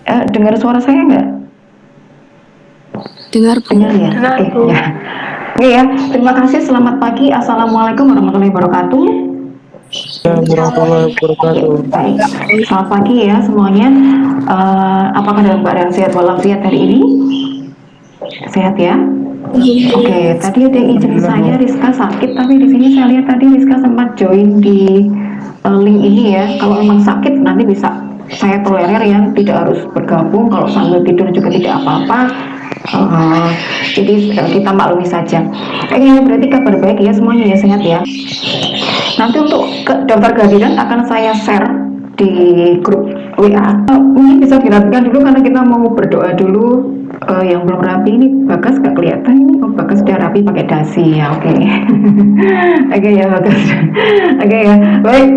Dengar suara saya nggak? Dengar, Bu. Dengar ya? Dengar, Oke, Bu. ya. Oke ya, terima kasih. Selamat pagi. Assalamualaikum warahmatullahi wabarakatuh. Warahmatullahi wabarakatuh. Baik, selamat pagi ya semuanya. Apakah dalam keadaan sehat walafiat hari ini? Sehat ya? Oke, tadi ada yang izin saya Rizka sakit, tapi di sini saya lihat tadi Rizka sempat join di link ini ya. Kalau memang sakit nanti bisa saya tolerir ya, tidak harus bergabung. Kalau sambil tidur juga tidak apa-apa. Jadi kita maklumi saja. Berarti kabar baik ya semuanya ya, sehat ya. Nanti untuk daftar kehadiran akan saya share di grup WA. Mungkin bisa dirapikan dulu karena kita mau berdoa dulu. Yang belum rapi ini Bagas gak kelihatan ini. Oh, Bagas sudah rapi pakai dasi ya. Oke. Oke ya Bagas. Oke ya. Baik.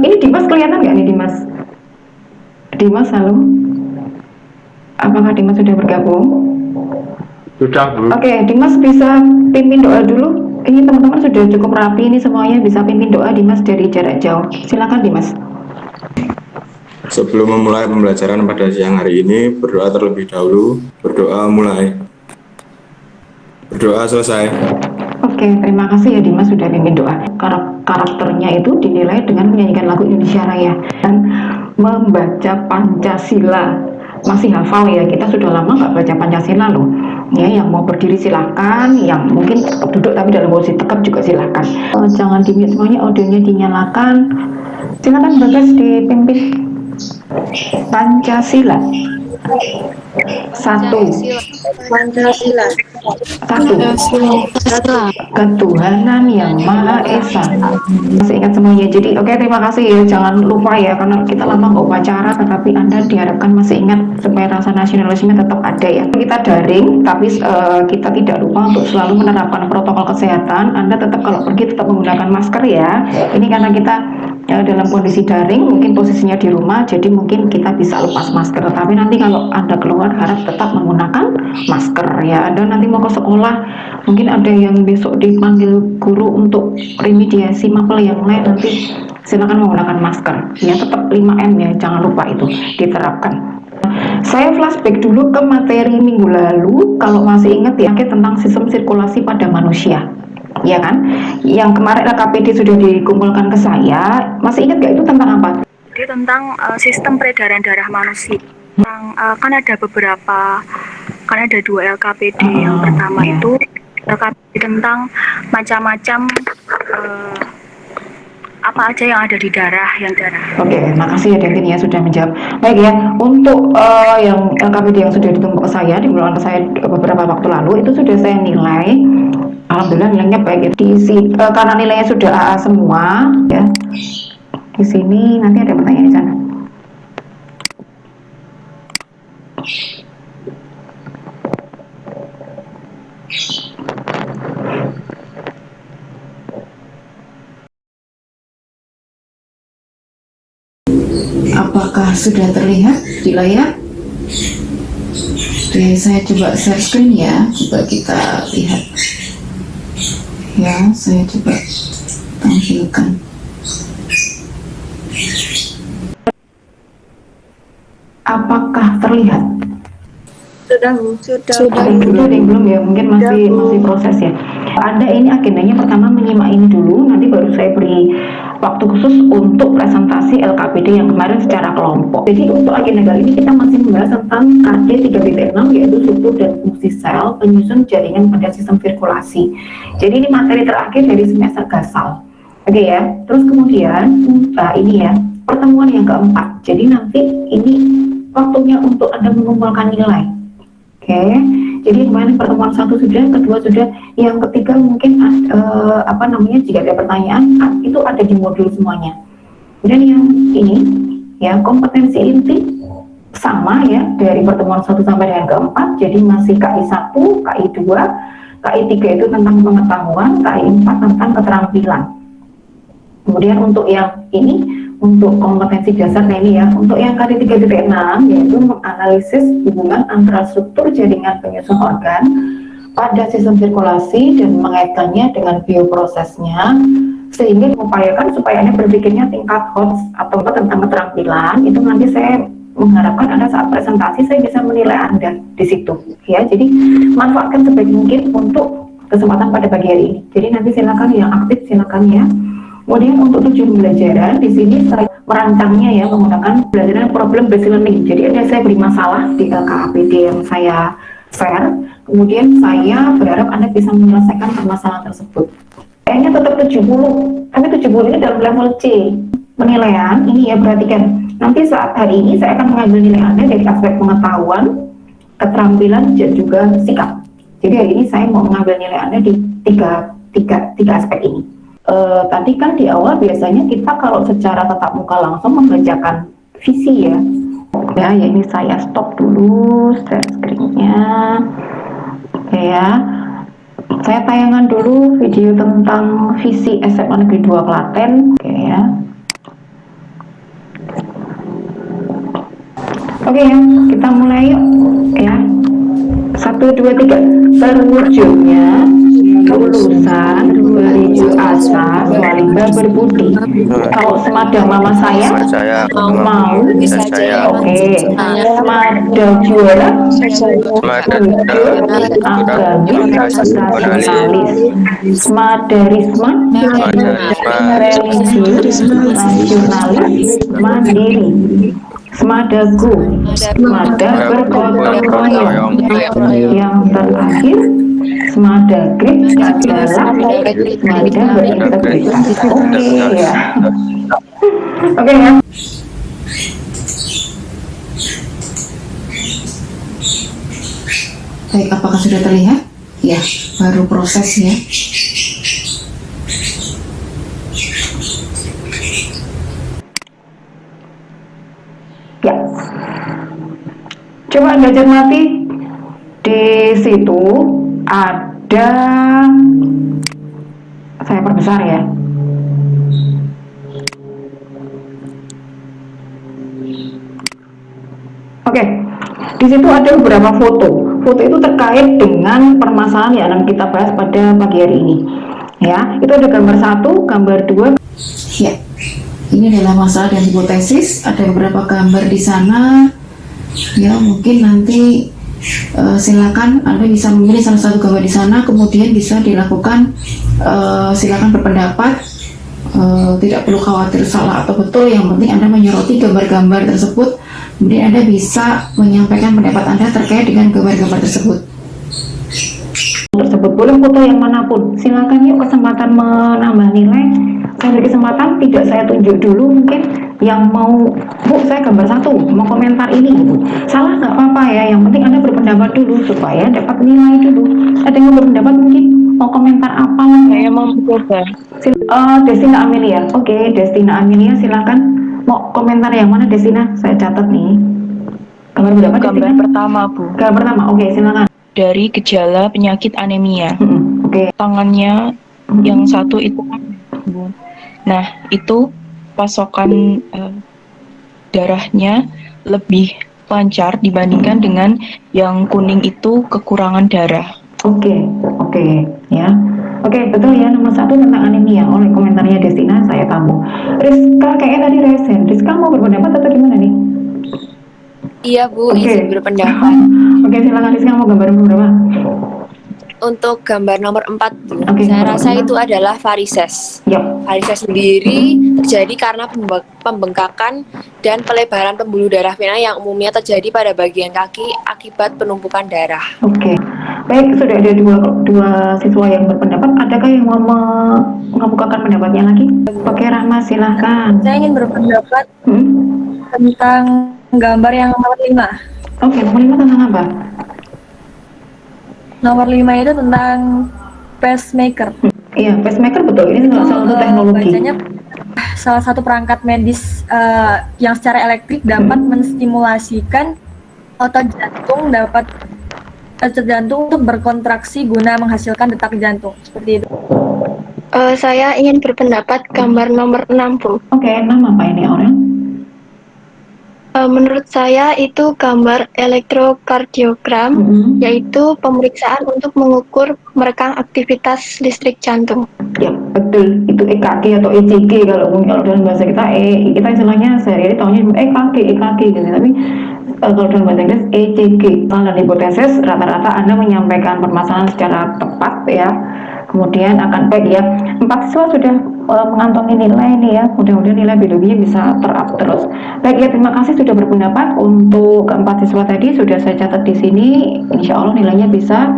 Ini Dimas kelihatan nggak nih Dimas? Dimas halo. Apakah Dimas sudah bergabung? Sudah, Bu. Oke, Dimas bisa pimpin doa dulu. Ini teman-teman sudah cukup rapi ini semuanya, bisa pimpin doa Dimas dari jarak jauh. Silakan Dimas. Sebelum memulai pembelajaran pada siang hari ini, berdoa terlebih dahulu. Berdoa mulai. Berdoa selesai. Oke, terima kasih ya Dimas sudah pimpin doa. Karakternya itu dinilai dengan menyanyikan lagu Indonesia Raya dan membaca Pancasila. Masih hafal ya, kita sudah lama nggak baca Pancasila loh. Ya, yang mau berdiri silahkan, yang mungkin tetap duduk tapi dalam posisi tegap juga silahkan. Jangan di-mute semuanya, audionya dinyalakan. Silakan Bagas dipimpin. Pancasila. Satu. Pancasila. Satu. Ketuhanan yang Maha Esa. Masih ingat semuanya. Jadi oke, terima kasih ya. Jangan lupa ya, karena kita lama nggak upacara, tetapi Anda diharapkan masih ingat supaya rasa nasionalisme tetap ada ya. Kita daring, tapi kita tidak lupa untuk selalu menerapkan protokol kesehatan. Anda tetap kalau pergi tetap menggunakan masker ya. Ini karena kita dalam kondisi daring, mungkin posisinya di rumah, jadi mungkin kita bisa lepas masker. Tapi nanti kalau Anda keluar harap tetap menggunakan masker ya. Anda nanti mau ke sekolah, mungkin ada yang besok dipanggil guru untuk remediasi mapel yang lain, nanti silakan menggunakan masker ya, tetap 5M ya, jangan lupa itu diterapkan. Saya flashback dulu ke materi minggu lalu, kalau masih ingat ya, tentang sistem sirkulasi pada manusia. Ya kan, yang kemarin LKPD sudah dikumpulkan ke saya, masih ingat gak itu tentang apa? Jadi tentang sistem peredaran darah manusia. Kan ada beberapa, kan ada 2 LKPD. Yang pertama itu LKPD tentang macam-macam apa aja yang ada di darah, Oke, makasih ya Devin ya sudah menjawab. Baik ya, untuk yang LKPD yang sudah ditumpuk ke saya, dikumpulkan ke saya beberapa waktu lalu, itu sudah saya nilai. Alhamdulillah nilainya baik ya. Karena nilainya sudah AA semua ya. Di sini nanti ada pertanyaan di sana. Apakah sudah terlihat di layar? Oke, saya coba share screen ya, coba kita lihat. Ya, saya coba tampilkan. Apakah terlihat? Sudah. Ada yang belum ya, mungkin masih proses ya. Ada ini agendanya, pertama menyimak ini dulu, nanti baru saya beri waktu khusus untuk presentasi LKPD yang kemarin secara kelompok. Jadi untuk agenda kali ini kita masih membahas tentang KD 3.6, yaitu struktur dan fungsi sel penyusun jaringan pada sistem sirkulasi. Jadi ini materi terakhir dari semester gasal. Oke ya, terus kemudian ini ya, pertemuan yang keempat. Jadi nanti ini waktunya untuk Anda mengumpulkan nilai. Oke, jadi kemarin pertemuan 1 sudah, kedua sudah, yang ketiga mungkin jika ada pertanyaan itu ada di modul semuanya. Dan yang ini ya, kompetensi inti sama ya dari pertemuan 1 sampai dengan keempat, jadi masih KI 1, KI 2, KI 3 itu tentang pengetahuan, KI 4 tentang keterampilan. Kemudian untuk yang ini, untuk kompetensi dasar, nah ini ya, untuk yang KD 3.6 yaitu menganalisis hubungan antara struktur jaringan penyusun organ pada sistem sirkulasi dan mengaitkannya dengan bioprosesnya, sehingga mengupayakan supaya Anda berpikirnya tingkat HOTS atau tentang keterampilan. Itu nanti saya mengharapkan Anda saat presentasi saya bisa menilai Anda di situ ya. Jadi manfaatkan sebaik mungkin untuk kesempatan pada pagi hari ini. Jadi nanti silakan yang aktif silakan ya. Kemudian untuk tujuan pembelajaran di sini saya merancangnya ya menggunakan pembelajaran problem based learning. Jadi ada saya beri masalah di LKPD yang saya share, kemudian saya berharap Anda bisa menyelesaikan permasalahan tersebut. Kayaknya tetap 70, tapi 70 ini dalam level C. Penilaian ini ya perhatikan. Nanti saat hari ini saya akan mengambil nilai Anda dari aspek pengetahuan, keterampilan, dan juga sikap. Jadi hari ini saya mau mengambil nilai Anda di tiga aspek ini. Tadi kan di awal biasanya kita kalau secara tatap muka langsung mengerjakan visi ya. Ya ini saya stop dulu share screen-nya. Oke ya. Saya tayangkan dulu video tentang visi SMA Negeri 2 Klaten. Oke ya. Oke ya, kita mulai yuk ya. 1, 2, 3. Terwujudnya lulusan berhijau asa Swaliba berbudi. Kalau semada mama saya mau oke. Semada juara agamis nasionalis. Semada risma religius nasionalis mandiri. Semadaku, semada bergotong royong. Yang terakhir, semada grit adalah semada berintegritas. Oke ya. Oke ya. Baik, apakah sudah terlihat? Ya, baru proses ya. Ya, coba Anda cermati di situ ada, saya perbesar ya. Oke, di situ ada beberapa foto. Foto itu terkait dengan permasalahan yang akan kita bahas pada pagi hari ini. Ya, itu ada gambar 1, gambar 2. Ya. Ini adalah masalah dan hipotesis. Ada beberapa gambar di sana. Ya, mungkin nanti silakan Anda bisa memilih salah satu gambar di sana, kemudian bisa dilakukan. Silakan berpendapat. Tidak perlu khawatir salah atau betul. Yang penting Anda menyoroti gambar-gambar tersebut. Kemudian Anda bisa menyampaikan pendapat Anda terkait dengan gambar-gambar tersebut. Boleh foto yang manapun. Silakan yuk, kesempatan menambah nilai. Saya beri kesempatan, tidak saya tunjuk dulu, mungkin yang mau, Bu saya gambar 1, mau komentar ini gitu. Salah nggak apa-apa ya, yang penting Anda berpendapat dulu supaya dapat nilai dulu. Ada yang mau berpendapat mungkin mau komentar apa lah? Saya mau mencoba. Destina Amelia. Oke, Destina Amelia silakan. Mau komentar yang mana Destina? Saya catat nih. Gambar berapa Destina? Gambar pertama, Bu. Gambar pertama, oke silakan. Dari gejala penyakit anemia. Oke. Tangannya yang satu itu, Bu. Nah, itu pasokan darahnya lebih lancar dibandingkan dengan yang kuning itu kekurangan darah. Oke, ya. Oke, betul ya, nomor 1 tentang anemia. Oleh komentarnya Destina, saya tahu. Rizka kayaknya tadi resen. Rizka mau berpendapat atau gimana nih? Iya Bu, izin berpendapat. Oke, silakan Rizka, mau gambar berapa? Untuk gambar nomor 4 Bu, Oke, saya nomor rasa 4. itu adalah varises. Yap. Varises sendiri terjadi karena pembengkakan dan pelebaran pembuluh darah vena yang umumnya terjadi pada bagian kaki akibat penumpukan darah. Oke. Baik, sudah ada dua siswa yang berpendapat. Adakah yang mau mengemukakan pendapatnya lagi? Oke, Rahma, silahkan. Saya ingin berpendapat tentang gambar yang nomor 5. Oke, nomor 5 tentang apa? Nomor 5 itu tentang pacemaker. Iya, pacemaker betul. Ini salah satu teknologi. Bacanya salah satu perangkat medis yang secara elektrik dapat menstimulasikan otot jantung untuk berkontraksi guna menghasilkan detak jantung. Seperti itu. Saya ingin berpendapat gambar nomor 6, Bu. Oke, nama apa ini orang? Menurut saya itu gambar elektrokardiogram, yaitu pemeriksaan untuk mengukur merekam aktivitas listrik jantung. Ya betul, itu EKG atau ECG kalau dalam bahasa kita kita istilahnya sehari-hari tahunya EKG gitu, tapi kalau dalam bahasa Inggris ECG. Dalam hipotesis rata-rata Anda menyampaikan permasalahan secara tepat ya, kemudian akan baik ya. 4 siswa sudah mengantongi nilai nih ya, mudah-mudahan nilai biologinya bisa terus terus. Baik ya, terima kasih sudah berpendapat. Untuk keempat siswa tadi sudah saya catat di sini, insya Allah nilainya bisa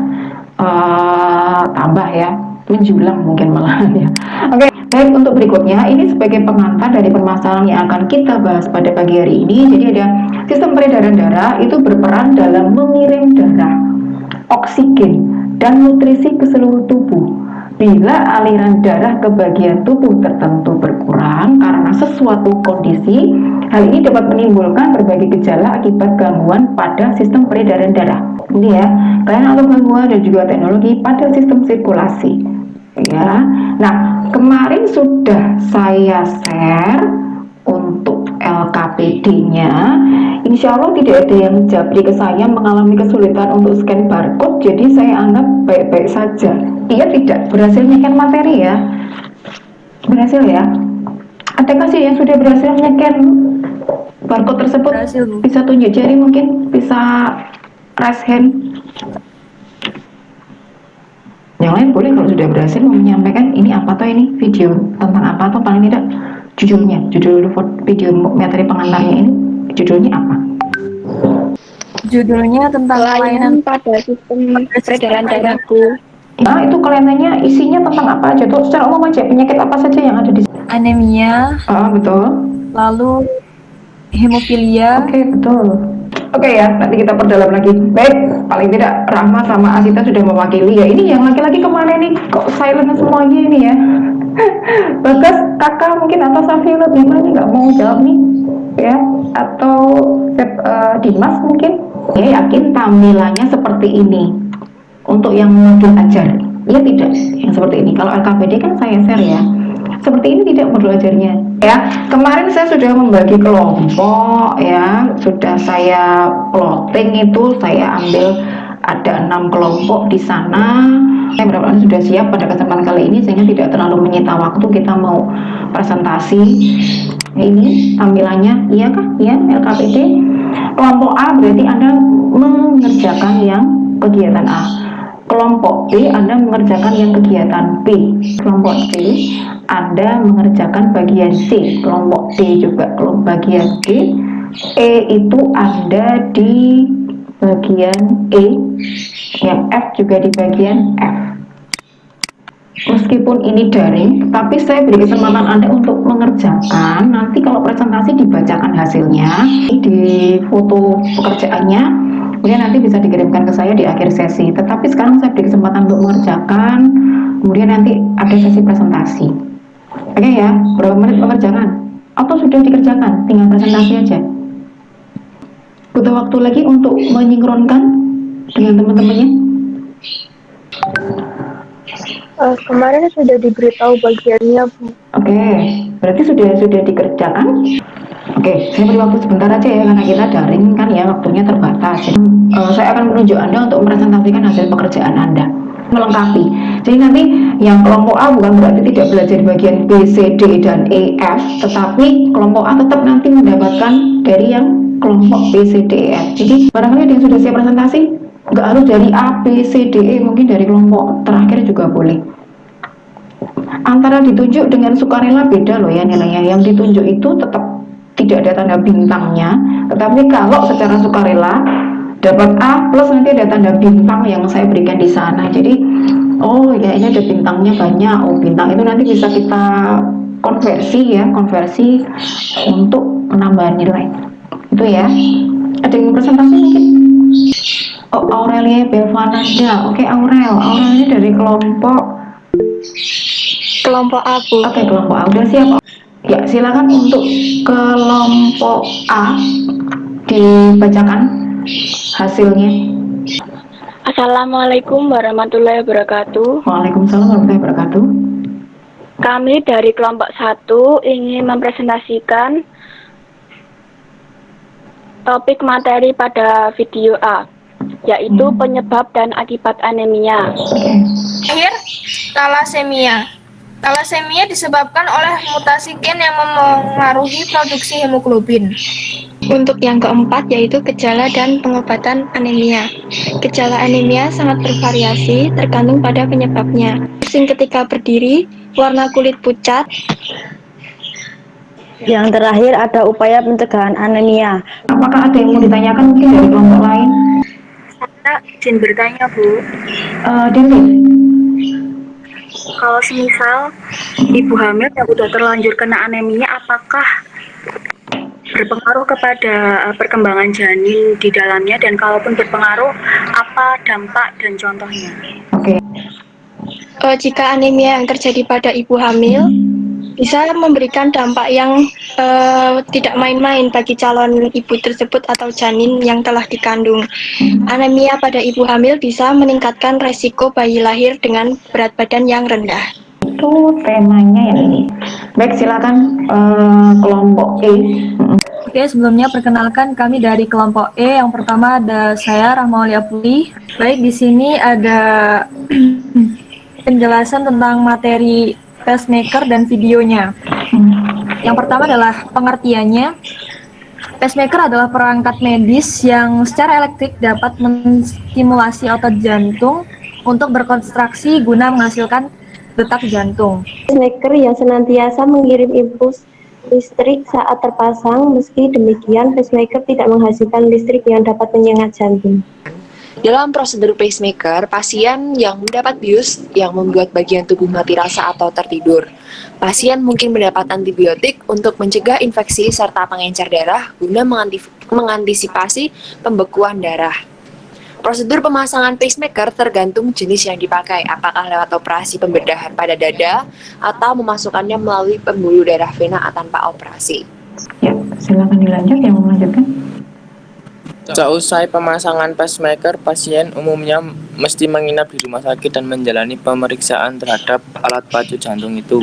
tambah ya, menjulang mungkin malahan ya. Oke, baik, untuk berikutnya ini sebagai pengantar dari permasalahan yang akan kita bahas pada pagi hari ini. Jadi ada sistem peredaran darah itu berperan dalam mengirim darah, oksigen, dan nutrisi ke seluruh tubuh. Bila aliran darah ke bagian tubuh tertentu berkurang karena sesuatu kondisi, hal ini dapat menimbulkan berbagai gejala akibat gangguan pada sistem peredaran darah. Ini ya, kelainan atau gangguan dan juga teknologi pada sistem sirkulasi. Ya, nah kemarin sudah saya share untuk LKPD-nya. Insya Allah tidak ada yang japri ke saya mengalami kesulitan untuk scan barcode, jadi saya anggap baik-baik saja. Iya, tidak berhasil nyekan materi ya, berhasil ya. Adakah sih yang sudah berhasil nyekan barcode tersebut? Berhasil, Bu. Bisa tunjuk jari mungkin, bisa raise hand. Yang lain boleh kalau sudah berhasil menyampaikan ini apa toh, ini video tentang apa, atau paling tidak judul video materi pengantarnya ini judulnya apa? Judulnya tentang kelainan pada sistem peredaran darahku. Nah, itu kelihatannya isinya tentang apa aja tuh? Secara umum aja, penyakit apa saja yang ada di sini? anemia, Betul. lalu hemofilia. Oke, betul. Oke ya, nanti kita perdalam lagi. Baik, paling tidak Rahma sama Asita sudah mewakili ya. Ini yang laki-laki kemana nih? Kok silent semuanya ini ya? Bagas, kakak mungkin atau Safira gimana nggak mau jawab nih? Ya, atau Dimas mungkin? Ya, yakin tampilannya seperti ini untuk yang modul ajar. Ya tidak, yang seperti ini. Kalau LKPD kan saya share ya. Seperti ini tidak modul ajarnya ya. Kemarin saya sudah membagi kelompok ya, sudah saya plotting, itu saya ambil ada 6 kelompok di sana. Saya berharap sudah siap pada kesempatan kali ini sehingga tidak terlalu menyita waktu. Kita mau presentasi ya, ini tampilannya iya kah ya LKPD. Kelompok A berarti Anda mengerjakan yang kegiatan A, kelompok B Anda mengerjakan yang kegiatan B, kelompok C Anda mengerjakan bagian C, kelompok D juga bagian D, E itu Anda di bagian E, yang F juga di bagian F. Meskipun ini daring, tapi saya beri kesempatan Anda untuk mengerjakan. Nanti kalau presentasi dibacakan hasilnya, di foto pekerjaannya, kemudian nanti bisa dikirimkan ke saya di akhir sesi. Tetapi sekarang saya beri kesempatan untuk mengerjakan, kemudian nanti ada sesi presentasi. Oke ya, berapa menit mengerjakan? Atau sudah dikerjakan, tinggal presentasi aja? Butuh waktu lagi untuk menyinkronkan dengan teman-temannya? Kemarin sudah diberitahu bagiannya, Bu. Oke, berarti sudah dikerjakan. Oke, saya beri waktu sebentar aja ya, karena kita daring kan ya, waktunya terbatas. Saya akan menunjuk Anda untuk mepresentasikan hasil pekerjaan Anda, melengkapi. Jadi nanti yang kelompok A bukan berarti tidak belajar di bagian B, C, D, dan E, F, tetapi kelompok A tetap nanti mendapatkan dari yang kelompok B, C, D, E, F. Jadi barangkali ada yang sudah siap presentasi, nggak harus dari A, B, C, D, E, mungkin dari kelompok terakhir juga boleh. Antara ditunjuk dengan sukarela beda loh ya nilainya. Yang ditunjuk itu tetap tidak ada tanda bintangnya, tetapi kalau secara sukarela dapat A plus nanti ada tanda bintang yang saya berikan di sana. Jadi oh ya ini ada bintangnya banyak, oh bintang itu nanti bisa kita konversi ya, konversi untuk penambahan nilai itu ya. Ada yang presentasi mungkin? Oh, Aurelia Belvananda. Oke, Aurel ini dari kelompok Kelompok A, Bu. Oke, kelompok A udah siap. Ya, silakan untuk kelompok A dibacakan hasilnya. Assalamualaikum warahmatullahi wabarakatuh. Waalaikumsalam warahmatullahi wabarakatuh. Kami dari kelompok 1 ingin mempresentasikan Topik materi pada video A, yaitu penyebab dan akibat anemia. Akhir, talasemia. Talasemia disebabkan oleh mutasi gen yang memengaruhi produksi hemoglobin. Untuk yang keempat yaitu gejala dan pengobatan anemia. Gejala anemia sangat bervariasi tergantung pada penyebabnya. Pusing ketika berdiri, warna kulit pucat. Yang terakhir ada upaya pencegahan anemia. Apakah ada yang mau ditanyakan mungkin dari kelompok lain? Saya izin bertanya, Bu. Dewi. Kalau semisal ibu hamil yang udah terlanjur kena anemia, apakah berpengaruh kepada perkembangan janin di dalamnya, dan kalaupun berpengaruh, apa dampak dan contohnya? Jika anemia yang terjadi pada ibu hamil bisa memberikan dampak yang tidak main-main bagi calon ibu tersebut atau janin yang telah dikandung. Anemia pada ibu hamil bisa meningkatkan resiko bayi lahir dengan berat badan yang rendah. Itu temanya yang ini. Baik, silakan kelompok E. Oke, sebelumnya perkenalkan kami dari kelompok E. Yang pertama ada saya Rahmaulia Puli. Baik, di sini ada penjelasan tentang materi pacemaker dan videonya. Yang pertama adalah pengertiannya. Pacemaker adalah perangkat medis yang secara elektrik dapat menstimulasi otot jantung untuk berkontraksi guna menghasilkan detak jantung. Pacemaker yang senantiasa mengirim impuls listrik saat terpasang, meski demikian pacemaker tidak menghasilkan listrik yang dapat menyengat jantung. Dalam prosedur pacemaker, pasien yang mendapat bius yang membuat bagian tubuh mati rasa atau tertidur. Pasien mungkin mendapat antibiotik untuk mencegah infeksi serta pengencer darah guna mengantisipasi pembekuan darah. Prosedur pemasangan pacemaker tergantung jenis yang dipakai, apakah lewat operasi pembedahan pada dada atau memasukkannya melalui pembuluh darah vena tanpa operasi. Ya, silakan dilanjut yang mau melanjutkan. Seusai pemasangan pacemaker, pasien umumnya mesti menginap di rumah sakit dan menjalani pemeriksaan terhadap alat pacu jantung itu.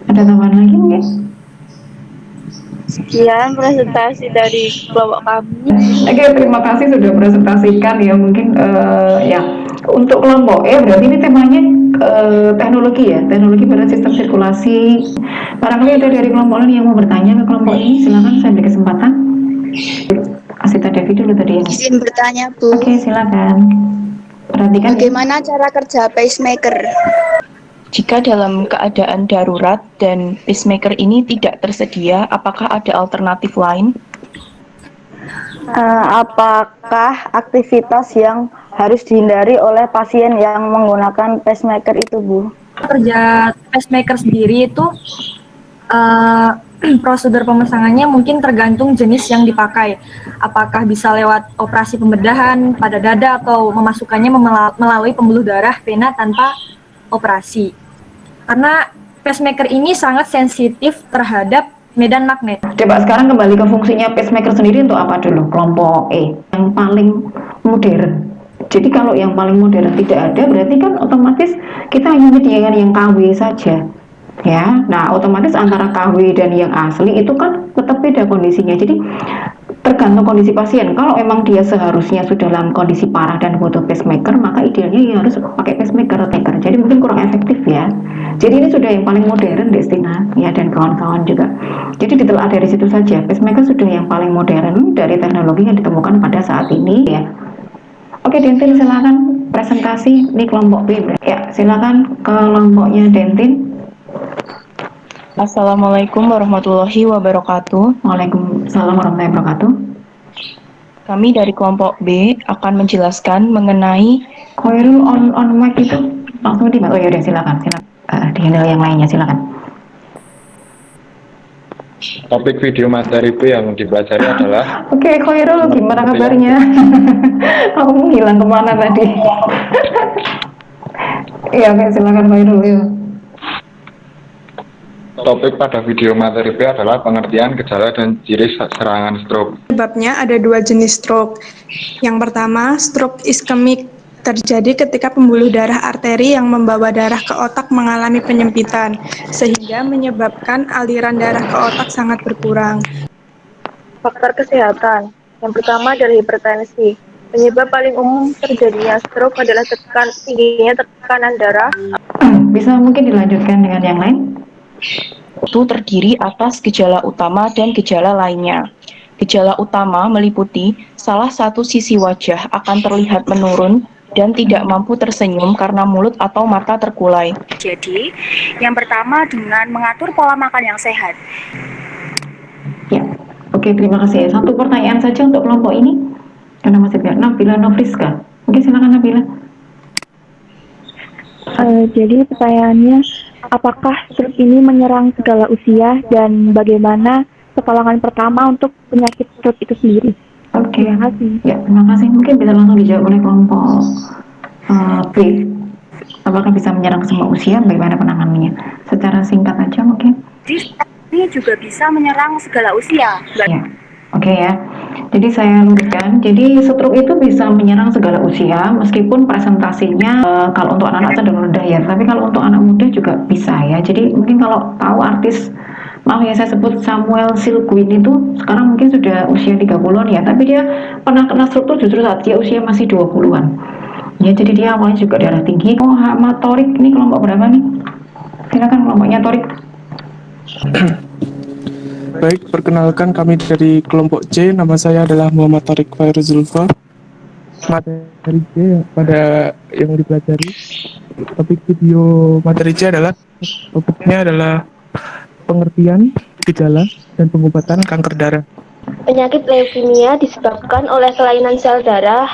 Ada tambahan lagi mungkin? Sekian presentasi dari kelompok kami. Oke, terima kasih sudah presentasikan ya. Mungkin ya untuk kelompok E berarti ini temanya teknologi ya, teknologi pada sistem sirkulasi. Barangkali ada dari kelompok lain yang mau bertanya ke kelompok ini, silakan saya beri kesempatan. Asita Devi dulu tadi ya. Izin bertanya, Bu. Oke, silakan. Perhatikan. Bagaimana cara kerja pacemaker? Jika dalam keadaan darurat dan pacemaker ini tidak tersedia, apakah ada alternatif lain? Apakah aktivitas yang harus dihindari oleh pasien yang menggunakan pacemaker itu, Bu? Kerja pacemaker sendiri itu prosedur pemasangannya mungkin tergantung jenis yang dipakai. Apakah bisa lewat operasi pembedahan pada dada atau memasukkannya melalui pembuluh darah vena tanpa operasi. Karena pacemaker ini sangat sensitif terhadap medan magnet. Coba sekarang kembali ke fungsinya pacemaker sendiri untuk apa dulu, kelompok E, yang paling modern. Jadi kalau yang paling modern tidak ada, berarti kan otomatis kita hanya menyediakan yang KW saja. Ya, nah otomatis antara KW dan yang asli itu kan tetap beda kondisinya. Jadi tergantung kondisi pasien. Kalau memang dia seharusnya sudah dalam kondisi parah dan butuh pacemaker, maka idealnya ya harus pakai pacemaker. Jadi mungkin kurang efektif ya. Jadi ini sudah yang paling modern, Destina ya, dan kawan-kawan juga. Jadi ditelah dari situ saja, pacemaker sudah yang paling modern dari teknologi yang ditemukan pada saat ini ya. Oke, Dentin silakan presentasi di kelompok B. Ya, silakan kelompoknya Dentin. Assalamualaikum warahmatullahi wabarakatuh. Waalaikumsalam warahmatullahi wabarakatuh. Kami dari kelompok B akan menjelaskan mengenai Khairul on mic itu langsung di. Oh ya udah, silakan. Di handle yang lainnya silakan. Topik video materi B yang dipelajari adalah Oke, Khairul, gimana kabarnya? Kamu hilang kemana tadi? Iya, oke, silakan Khairul. Yuk. topik pada video materi B adalah pengertian gejala dan ciri serangan stroke. Sebabnya ada dua jenis stroke. Yang pertama, stroke iskemik terjadi ketika pembuluh darah arteri yang membawa darah ke otak mengalami penyempitan, sehingga menyebabkan aliran darah ke otak sangat berkurang. Faktor kesehatan. Yang pertama adalah hipertensi. Penyebab paling umum terjadinya stroke adalah tingginya tekanan darah. Bisa mungkin dilanjutkan dengan yang lain? Itu terdiri atas gejala utama dan gejala lainnya. Gejala utama meliputi salah satu sisi wajah akan terlihat menurun dan tidak mampu tersenyum karena mulut atau mata terkulai. Jadi, yang pertama dengan mengatur pola makan yang sehat. Ya, oke, terima kasih. Satu pertanyaan saja untuk kelompok ini. Karena masih biar Nabila Nofriska. Oke, silakan Nabila. Jadi pertanyaannya, apakah stroke ini menyerang segala usia dan bagaimana pertolongan pertama untuk penyakit stroke itu sendiri? Oke, terima kasih. Ya, terima kasih. Mungkin bisa langsung dijawab oleh kelompok B. Apakah bisa menyerang semua usia? Bagaimana penanganannya? Secara singkat aja mungkin. Jadi, ini juga bisa menyerang segala usia. Ya. Oke ya, jadi saya luruskan. Jadi stroke itu bisa menyerang segala usia, meskipun presentasinya kalau untuk anak-anak cenderung rendah ya, tapi kalau untuk anak muda juga bisa ya. Jadi mungkin kalau tahu artis, maaf ya saya sebut Samuel Silguin itu sekarang mungkin sudah usia 30-an ya, tapi dia pernah kena stroke itu justru saat dia usia masih 20-an. Ya, jadi dia awalnya juga darah tinggi. Oh, Ahmad Torik, ini kelompok berapa nih? Silakan kelompoknya Torik. Baik, perkenalkan kami dari kelompok C. Nama saya adalah Muhammad Tariq Fairuzulfa. Materi C pada yang dipelajari. Topik video materi C adalah topiknya adalah pengertian, gejala, dan pengobatan kanker darah. Penyakit leukemia disebabkan oleh kelainan sel darah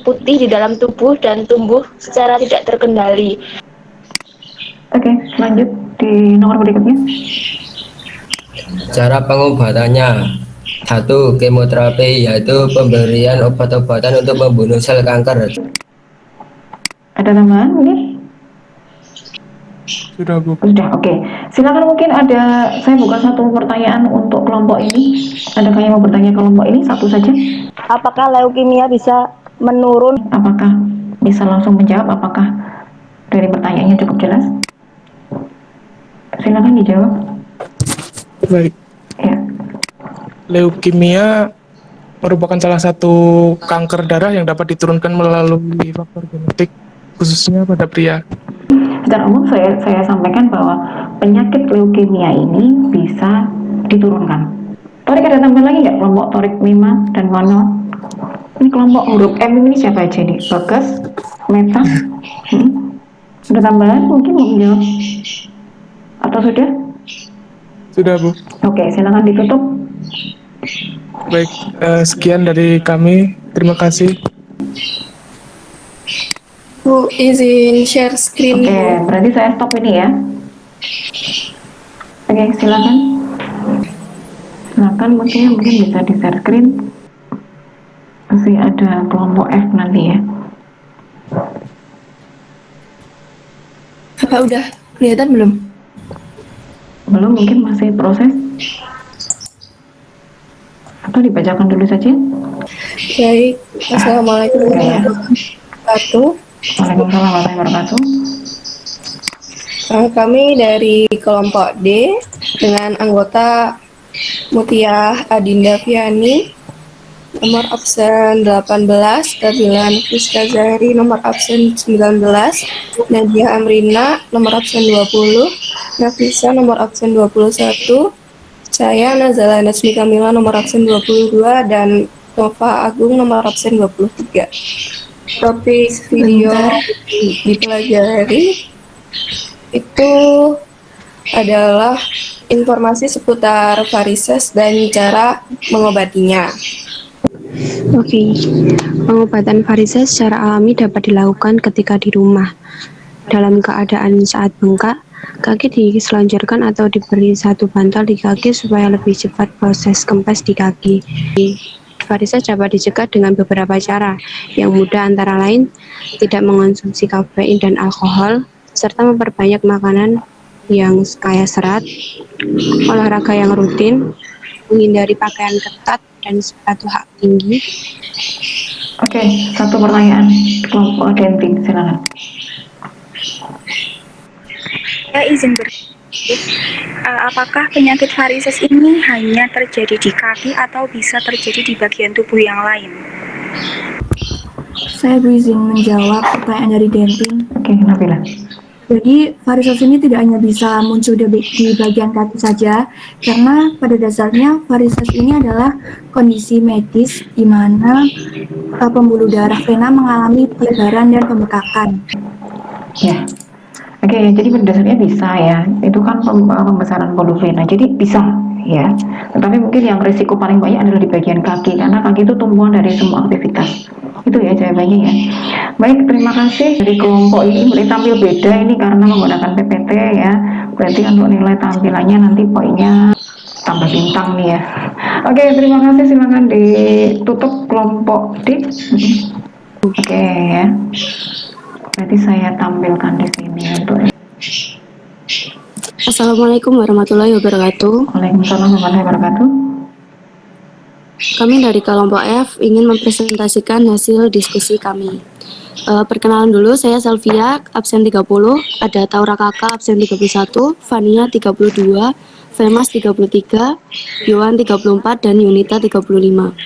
putih di dalam tubuh dan tumbuh secara tidak terkendali. Oke, lanjut di nomor berikutnya. Cara pengobatannya, 1. Kemoterapi, yaitu pemberian obat-obatan untuk membunuh sel kanker. Ada tambahan mungkin? Sudah, Bu. Sudah, oke. Silakan, mungkin ada, saya buka satu pertanyaan untuk kelompok ini. Adakah yang mau bertanya kelompok ini? Satu saja. Apakah leukemia bisa menurun? Apakah bisa langsung menjawab? Apakah dari pertanyaannya cukup jelas? Silakan dijawab. Baik. Ya. Leukemia merupakan salah satu kanker darah yang dapat diturunkan melalui faktor genetik, khususnya pada pria. Secara umum saya sampaikan bahwa penyakit leukemia ini bisa diturunkan. Torik, ada tambahan lagi nggak kelompok Torik, Mima, dan Wano? Ini kelompok huruf M ini siapa aja nih? Bagas, Meta. Ada tambahan mungkin mau menjawab? Atau sudah? Sudah, Bu. Oke, silakan ditutup. Baik, sekian dari kami. Terima kasih. Bu, izin share screen. Oke, berarti saya stop ini ya. Oke, silakan. Silakan, mungkin bisa di share screen. Masih ada kelompok F nanti ya. Apa udah kelihatan belum? Belum, mungkin masih proses. Atau dibacakan dulu saja. Baik, Assalamualaikum warahmatullahi wabarakatuh. Waalaikumsalam warahmatullahi wabarakatuh. Kami dari kelompok D dengan anggota Mutia Adinda Fiani, nomor absen 18, Kabilan Friska Zahri, nomor absen 19, Nadia Amrina, nomor absen 20, Nafisa, nomor absen 21, saya Nazala Najmi Kamila, nomor absen 22, dan Nova Agung, nomor absen 23. Topik video dipelajari itu adalah informasi seputar varises dan cara mengobatinya. Oke, pengobatan varises secara alami dapat dilakukan ketika di rumah. Dalam keadaan saat bengkak, kaki diselanjutkan atau diberi satu bantal di kaki supaya lebih cepat proses kempes di kaki. Varises dapat dicegah dengan beberapa cara yang mudah, antara lain tidak mengonsumsi kafein dan alkohol, serta memperbanyak makanan yang kaya serat, olahraga yang rutin, menghindari pakaian ketat dan sepatu hak tinggi. Oke, satu pertanyaan kelompok Denting, silakan. Saya izin Apakah penyakit varises ini hanya terjadi di kaki atau bisa terjadi di bagian tubuh yang lain? Saya berizin menjawab pertanyaan dari Dentin. Oke, Nabila. Jadi, varises ini tidak hanya bisa muncul di bagian kaki saja, karena pada dasarnya varises ini adalah kondisi medis di mana pembuluh darah vena mengalami pelebaran dan pembekakan. Ya, oke, jadi pada dasarnya bisa ya, itu kan pembesaran pembuluh vena, jadi bisa ya. Tetapi mungkin yang risiko paling banyak adalah di bagian kaki, karena kaki itu tumpuan dari semua aktivitas. Itu ya jawabannya ya. Baik, terima kasih. Dari kelompok ini boleh tampil beda ini karena menggunakan PPT ya. Berarti untuk nilai tampilannya nanti poinnya tambah bintang nih ya. Oke, terima kasih. Silakan ditutup kelompok D. Oke ya. Berarti saya tampilkan di sini untuk. Assalamualaikum warahmatullahi wabarakatuh. Waalaikumsalam warahmatullahi wabarakatuh. Kami dari kelompok F ingin mempresentasikan hasil diskusi kami. Perkenalan dulu, saya Selvia, absen 30, ada Taura Kakak, absen 31, Fania 32, Femas 33, Yohan 34, dan Yunita 35.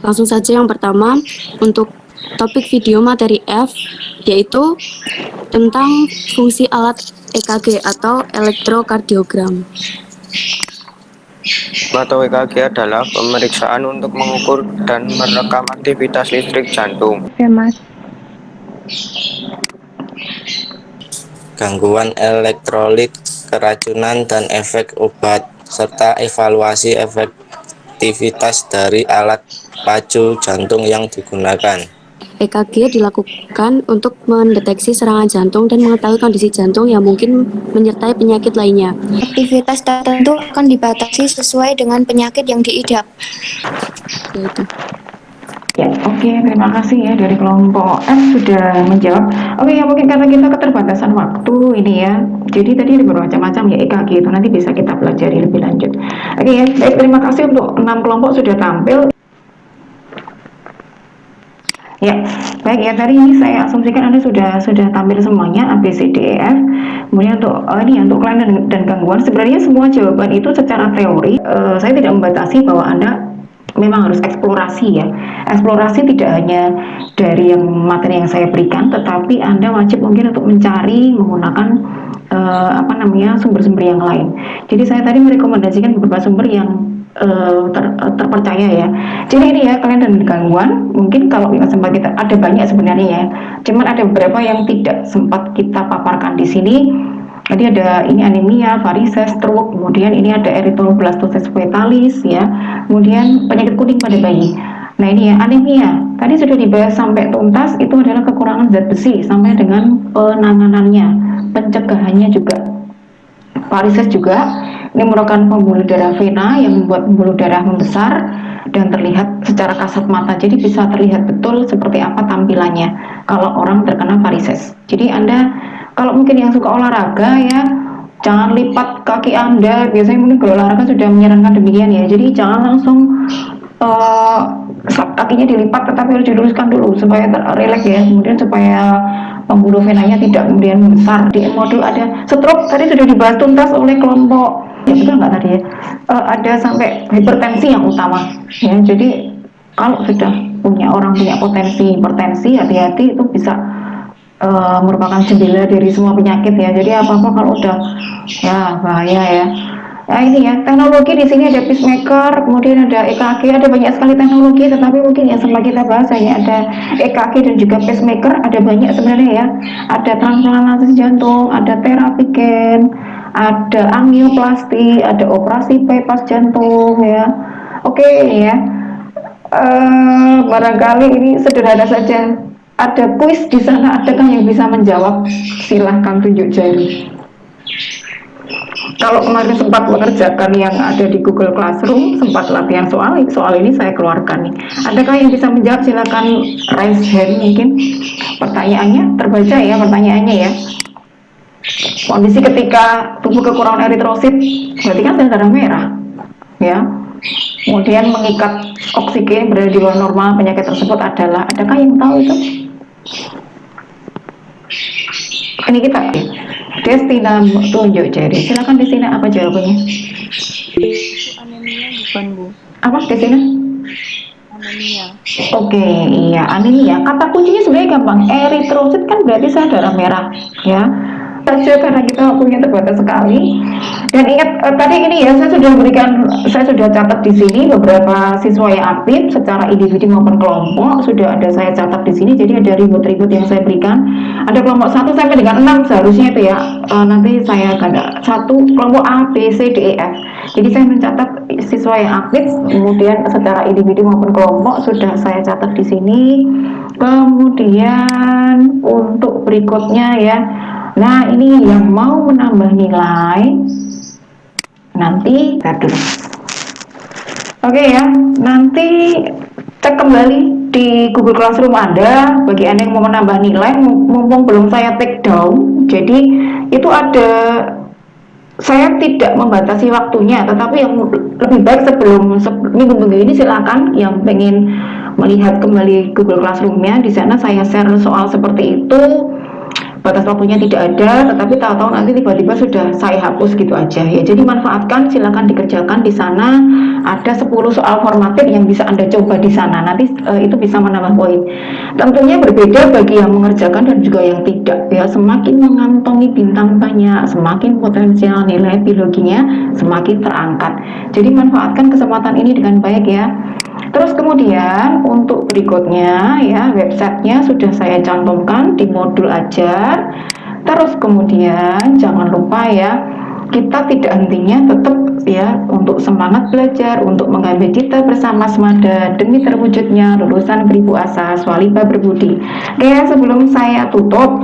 Langsung saja yang pertama, untuk topik video materi F, yaitu tentang fungsi alat EKG atau elektrokardiogram. Atau EKG adalah pemeriksaan untuk mengukur dan merekam aktivitas listrik jantung. Oke, Mas. Gangguan elektrolit, keracunan dan efek obat, serta evaluasi efektivitas dari alat pacu jantung yang digunakan. EKG dilakukan untuk mendeteksi serangan jantung dan mengetahui kondisi jantung yang mungkin menyertai penyakit lainnya. Aktivitas tertentu akan dibatasi sesuai dengan penyakit yang diidap. Ya, oke, terima kasih ya dari kelompok F sudah menjawab. Oke, ya mungkin karena kita keterbatasan waktu ini ya. Jadi tadi ada bermacam-macam ya EKG itu nanti bisa kita pelajari lebih lanjut. Oke ya, baik, terima kasih untuk 6 kelompok sudah tampil. Ya, baik ya, tadi ini saya asumsikan Anda sudah tampil semuanya A, B, C, D, E, F. Kemudian untuk kelainan dan gangguan, sebenarnya semua jawaban itu secara teori saya tidak membatasi bahwa Anda memang harus eksplorasi ya. Eksplorasi tidak hanya dari yang materi yang saya berikan, tetapi Anda wajib mungkin untuk mencari menggunakan sumber-sumber yang lain. Jadi saya tadi merekomendasikan beberapa sumber yang terpercaya ya. Jadi ini ya, kalian dan gangguan mungkin kalau sempat kita ada banyak sebenarnya ya. Cuman ada beberapa yang tidak sempat kita paparkan di sini. Jadi ada ini anemia, varises, stroke, kemudian ini ada erythroblastosis fetalis ya. Kemudian penyakit kuning pada bayi. Nah ini ya, anemia. Tadi sudah dibahas sampai tuntas, itu adalah kekurangan zat besi sampai dengan penanganannya, pencegahannya juga. Varises juga, ini merupakan pembuluh darah vena yang membuat pembuluh darah membesar dan terlihat secara kasat mata. Jadi bisa terlihat betul seperti apa tampilannya kalau orang terkena varises. Jadi Anda kalau mungkin yang suka olahraga ya, jangan lipat kaki Anda. Biasanya mungkin kalau olahraga sudah menyarankan demikian ya. Jadi jangan langsung kakinya dilipat, tetapi harus diluruskan dulu supaya rileks ya. Kemudian supaya pembuluh venanya tidak kemudian membesar. Di modul ada stroke, tadi sudah dibahas tuntas oleh kelompok ya, betul nggak tadi ya, ada sampai hipertensi yang utama ya. Jadi kalau sudah orang punya potensi hipertensi, hati-hati, itu bisa merupakan jendela dari semua penyakit ya. Jadi apa-apa kalau udah ya bahaya ya. Nah ini ya, teknologi di sini ada pacemaker, kemudian ada EKG, ada banyak sekali teknologi, tetapi mungkin yang sempat kita bahas hanya ada EKG dan juga pacemaker, ada banyak sebenarnya ya. Ada transplantasi jantung, ada terapi gen, ada angioplasti, ada operasi bypass jantung ya. Oke ya, barangkali ini sederhana saja. Ada kuis di sana, adakah yang bisa menjawab? Silahkan tunjuk jari. Kalau kemarin sempat mengerjakan yang ada di Google Classroom, sempat latihan soal ini saya keluarkan nih. Adakah yang bisa menjawab? Silakan raise hand mungkin. Pertanyaannya terbaca ya, pertanyaannya ya. Kondisi ketika tubuh kekurangan eritrosit, berarti kan sel darah merah, ya. Kemudian mengikat oksigen berada di luar normal, penyakit tersebut adalah, adakah yang tahu itu? Ini kita Destina tunjuk jari. Silakan Destina, apa jawabannya? Anemia bukan, Bu? Apa Destina? Anemia. Oke, iya anemia. Kata kuncinya sebenarnya gampang. Eritrosit kan berarti sel darah merah, ya. Saja karena kita waktunya terbatas sekali. Dan ingat tadi ini ya saya sudah catat di sini beberapa siswa yang aktif secara individu maupun kelompok sudah ada saya catat di sini. Jadi ada ribut-ribut yang saya berikan. Ada kelompok 1 sampai dengan 6 seharusnya itu ya. Nanti saya tanda 1 kelompok A, B, C, D, E, F. Jadi saya mencatat siswa yang aktif, kemudian secara individu maupun kelompok sudah saya catat di sini. Kemudian untuk berikutnya ya. Nah, ini yang mau menambah nilai nanti dulu. Oke ya, nanti cek kembali di Google Classroom Anda bagi Anda yang mau menambah nilai mumpung belum saya take down. Jadi itu ada, saya tidak membatasi waktunya, tetapi yang lebih baik sebelum minggu-minggu ini silakan yang pengen melihat kembali Google Classroom-nya, di sana saya share soal seperti itu. Batas waktunya tidak ada, tetapi tahu-tahu nanti tiba-tiba sudah saya hapus gitu aja ya. Jadi manfaatkan, silakan dikerjakan di sana. Ada 10 soal formatif yang bisa Anda coba di sana. Nanti itu bisa menambah poin. Tentunya berbeda bagi yang mengerjakan dan juga yang tidak ya. Semakin mengantongi bintang banyak, semakin potensial nilai biologinya semakin terangkat. Jadi manfaatkan kesempatan ini dengan baik ya. Terus kemudian untuk berikutnya ya, websitenya sudah saya cantumkan di modul ajar. Terus kemudian jangan lupa ya, kita tidak hentinya tetap ya untuk semangat belajar, untuk menggambil cita bersama semada demi terwujudnya lulusan beribu asa swaliba berbudi. Oke, sebelum saya tutup,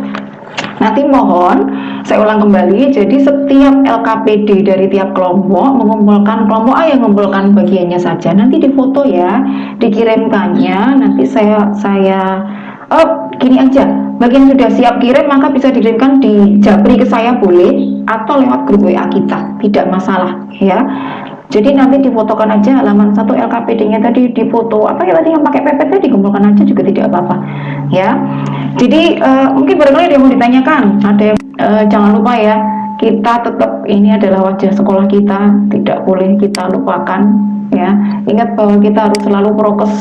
nanti mohon saya ulang kembali. Jadi setiap LKPD dari tiap kelompok mengumpulkan, kelompok A yang mengumpulkan bagiannya saja, nanti difoto ya, dikirimkannya. Nanti gini aja, bagian sudah siap kirim maka bisa dikirimkan di Japri ke saya boleh, atau lewat grup WA kita, tidak masalah ya. Jadi nanti difotokan aja halaman 1 LKPD-nya tadi, difoto apa ya tadi yang pakai PPT, dikumpulkan aja juga tidak apa-apa ya. Jadi mungkin barangkali ada yang mau ditanyakan, ada yang jangan lupa ya, kita tetap ini adalah wajah sekolah kita, tidak boleh kita lupakan ya. Ingat bahwa kita harus selalu prokes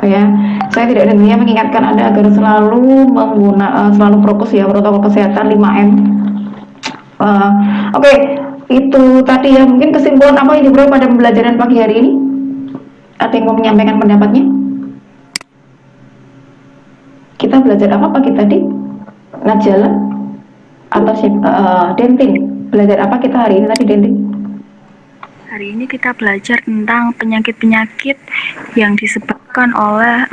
ya. Saya tidak hanya mengingatkan Anda agar selalu selalu prokes ya, protokol kesehatan 5M. Oke, itu tadi ya, mungkin kesimpulan apa yang diperoleh pada pembelajaran pagi hari ini? Ada yang mau menyampaikan pendapatnya? Kita belajar apa pagi tadi? Najala atau Dentin? Belajar apa kita hari ini tadi, Dentin? Hari ini kita belajar tentang penyakit-penyakit yang disebabkan oleh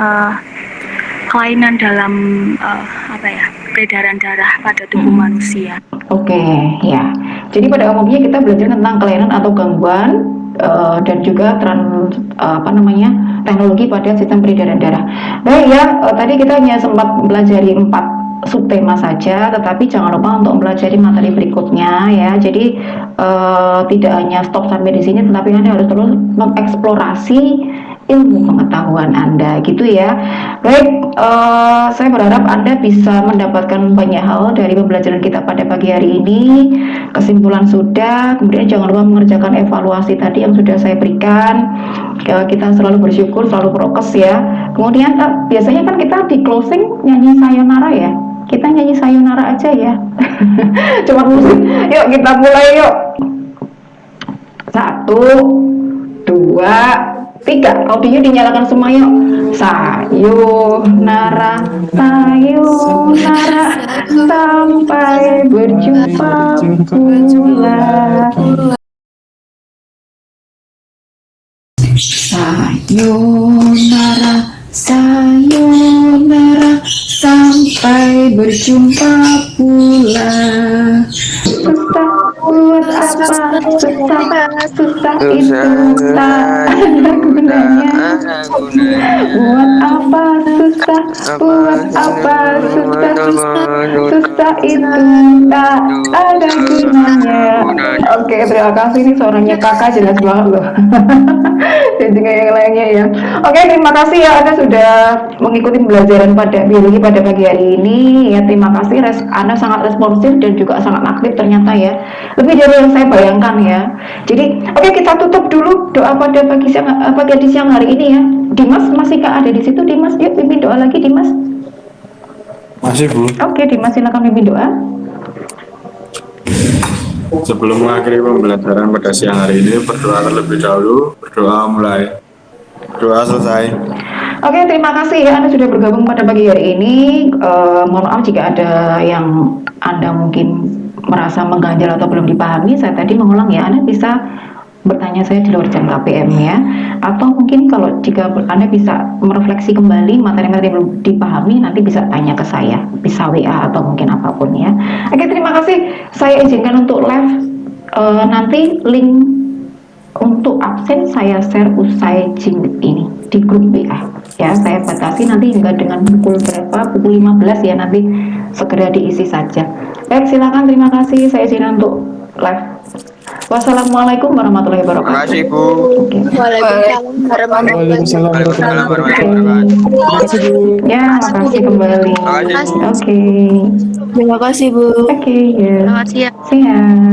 kelainan dalam peredaran darah pada tubuh manusia. Oke, ya. Jadi pada umumnya kita belajar tentang kelainan atau gangguan dan juga teknologi pada sistem peredaran darah. Baik ya, tadi kita hanya sempat mempelajari 4 subtema saja, tetapi jangan lupa untuk mempelajari materi berikutnya ya. Jadi tidak hanya stop sampai di sini, tetapi Anda harus terus mengeksplorasi ilmu pengetahuan Anda gitu ya. Baik, saya berharap Anda bisa mendapatkan banyak hal dari pembelajaran kita pada pagi hari ini. Kesimpulan sudah, kemudian jangan lupa mengerjakan evaluasi tadi yang sudah saya berikan. Kita selalu bersyukur, selalu prokes ya. Kemudian biasanya kan kita di closing nyanyi sayonara ya. Kita nyanyi sayonara aja ya. Cuma musik. Yuk kita mulai yuk. 1, 2, 3. Audionya dinyalakan semua yuk. Sayonara, sayonara, sampai berjumpa pula. Sayonara, sayonara, sampai berjumpa pula. Susah buat apa? Susah itu tak ada gunanya. Buat apa susah? susah, buat apa susah, susah itu tak ada gunanya. Oke, terima kasih, ini suaranya kakak jelas banget loh. Dan juga yang lainnya ya. Oke, terima kasih ya Anda sudah mengikuti pembelajaran pada biologi pada pagi hari ini. Ya, terima kasih, Anda sangat responsif dan juga sangat aktif ternyata ya. Lebih dari yang saya bayangkan ya. Jadi, oke, kita tutup dulu doa pada pagi siang hari ini ya. Dimas, masihkah ada di situ Dimas? Yuk pimpin doa lagi Dimas. Masih Bu. Oke, Dimas silakan pimpin doa. Sebelum mengakhiri pembelajaran pada siang hari ini, berdoa terlebih dahulu. Berdoa mulai. Doa selesai. Oke, terima kasih ya Anda sudah bergabung pada pagi hari ini. Mohon maaf jika ada yang Anda mungkin merasa mengganjal atau belum dipahami. Saya tadi mengulang ya, Anda bisa bertanya saya di luar jam KPM ya, atau mungkin kalau jika Anda bisa merefleksi kembali materi-materi yang belum dipahami, nanti bisa tanya ke saya, bisa WA atau mungkin apapun ya. Oke, terima kasih. Saya izinkan untuk live nanti link untuk absen saya share usai jinglet ini di grup WA ya. Saya batasi nanti hingga dengan pukul berapa, pukul 15 ya, nanti segera diisi saja. Baik, silakan, terima kasih. Saya izinkan untuk live. Wassalamualaikum warahmatullahi wabarakatuh. Terima kasih Bu. Waalaikumsalam warahmatullahi wabarakatuh. Ya, makasih kembali. Oke. Terima kasih Bu. Oke, ya. Selamat siang. Siang.